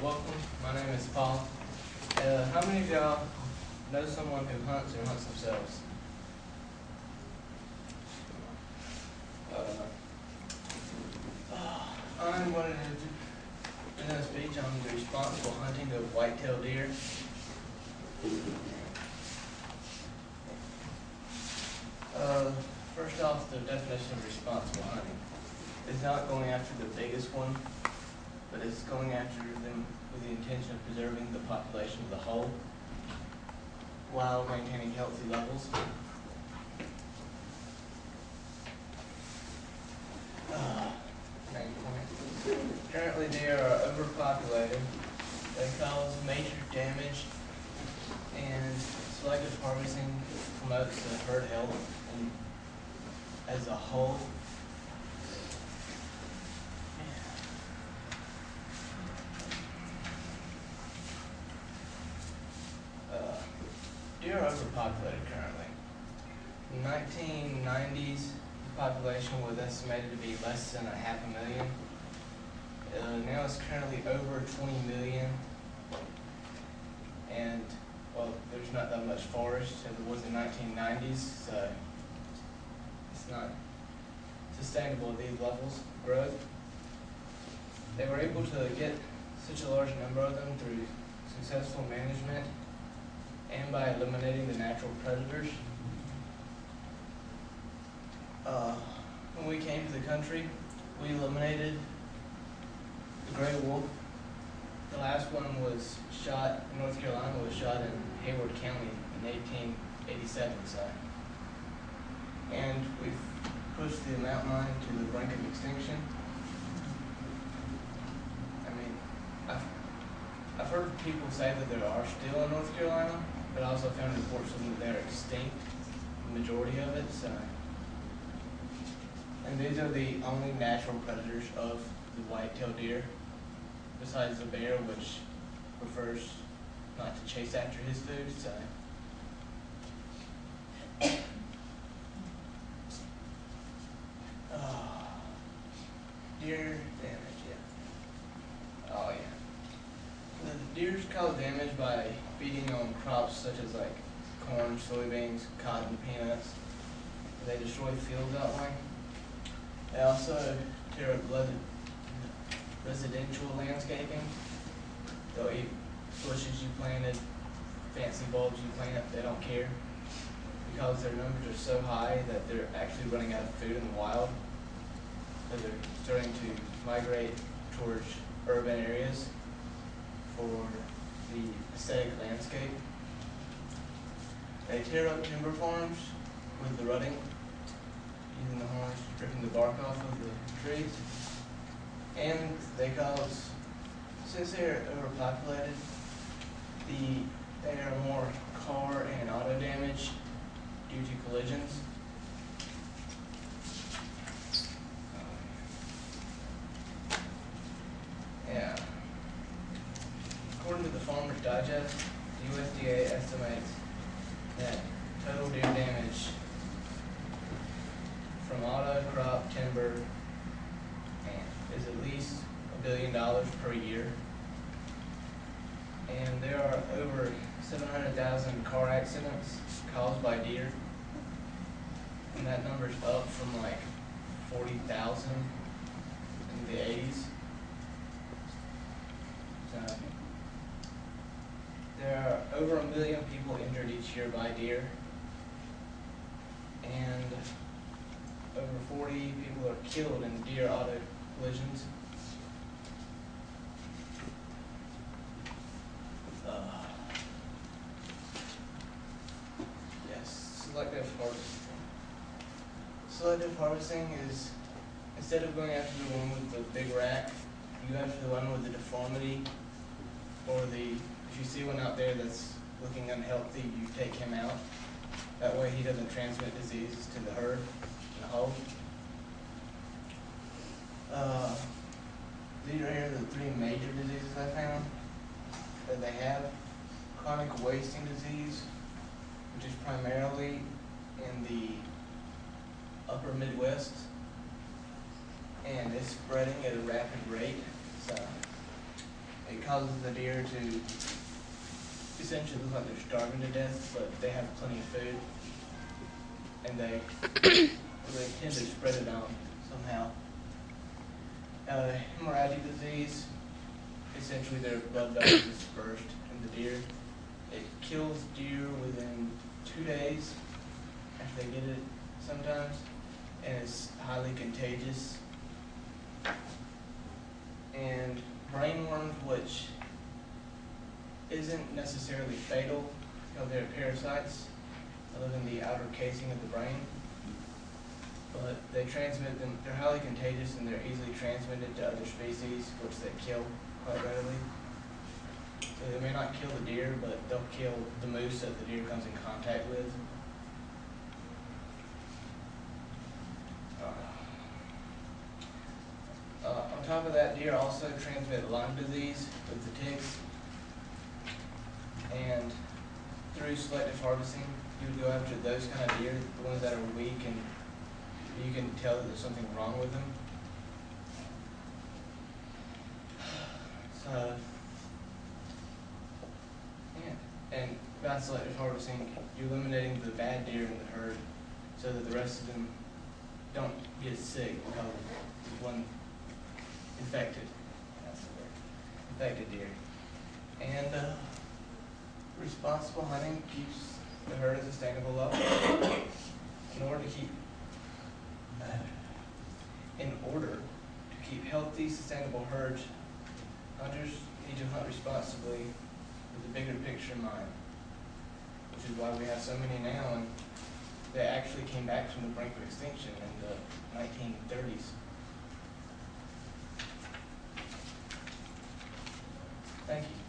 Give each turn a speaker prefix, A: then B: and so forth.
A: welcome. My name is Paul. How many of y'all know someone who hunts or hunts themselves? I'm going to present a speech on the responsible hunting of white-tailed deer. First off, the definition of responsible hunting is not going after the biggest one, but it's going after them with the intention of preserving the population of the whole while maintaining healthy levels. Main point. Currently deer are overpopulated. They cause major damage, and selective harvesting promotes the herd health and as a whole. Deer are overpopulated currently. In the 1990s, the population was estimated to be less than 500,000. Now it's currently over 20 million. And, well, there's not that much forest as there was in the 1990s, so it's not sustainable at these levels of growth. They were able to get such a large number of them through successful management and by eliminating the natural predators. When we came to the country, we eliminated the gray wolf. The last one was shot in North Carolina, was shot in Hayward County in 1887. And we've pushed the mountain lion to the brink of extinction. I mean, I've heard people say that there are still in North Carolina, but I also found reports that they're extinct, the majority of it. And these are the only natural predators of the white-tailed deer, besides the bear, which prefers not to chase after his food. Deer damage, yeah. Oh yeah. The deers cause damage by feeding on crops such as like corn, soybeans, cotton, peanuts. They destroy fields that way. They also tear up residential landscaping. They'll eat bushes you planted, fancy bulbs you plant. They don't care because their numbers are so high that they're actually running out of food in the wild. So they're starting to migrate towards urban areas for the aesthetic landscape. They tear up timber farms with the rutting, using the horns, stripping the bark off of the trees. And they cause, since they are overpopulated, they are more car and auto damage due to collisions. Yeah. According to the Farmer's Digest, the USDA estimates that total deer damage from auto, crop, timber is at least $1 billion per year. And there are over 700,000 car accidents caused by deer. And that number's up from like 40,000 in the 80s. So there are over 1 million people injured each year by deer. And over 40 people are killed in deer auto collisions. Yes, selective harvesting. Selective harvesting is, instead of going after the one with the big rack, you go after the one with the deformity, or if you see one out there that's looking unhealthy, you take him out. That way he doesn't transmit diseases to the herd and the whole. These are here the 3 major diseases I found that they have. Chronic wasting disease, which is primarily in the upper Midwest, and it's spreading at a rapid rate. So it causes the deer to essentially look like they're starving to death, but they have plenty of food, and they tend to spread it on somehow. Hemorrhagic disease, essentially their blood vessels dispersed in the deer. It kills deer within 2 days after they get it sometimes, and it's highly contagious. And brain worms, which isn't necessarily fatal, they're parasites that live in the outer casing of the brain, but they transmit them. They're highly contagious and they're easily transmitted to other species, which they kill quite readily. So they may not kill the deer, but they'll kill the moose that the deer comes in contact with. On top of that, deer also transmit Lyme disease with the ticks. And through selective harvesting, you would go after those kind of deer, the ones that are weak and you can tell that there's something wrong with them. So, yeah. And by selective harvesting, you're eliminating the bad deer in the herd so that the rest of them don't get sick because of one infected. That's the word. Infected deer. And responsible hunting keeps the herd at a sustainable level. In order to keep healthy, sustainable herds, hunters need to hunt responsibly with the bigger picture in mind, which is why we have so many now, and they actually came back from the brink of extinction in the 1930s. Thank you.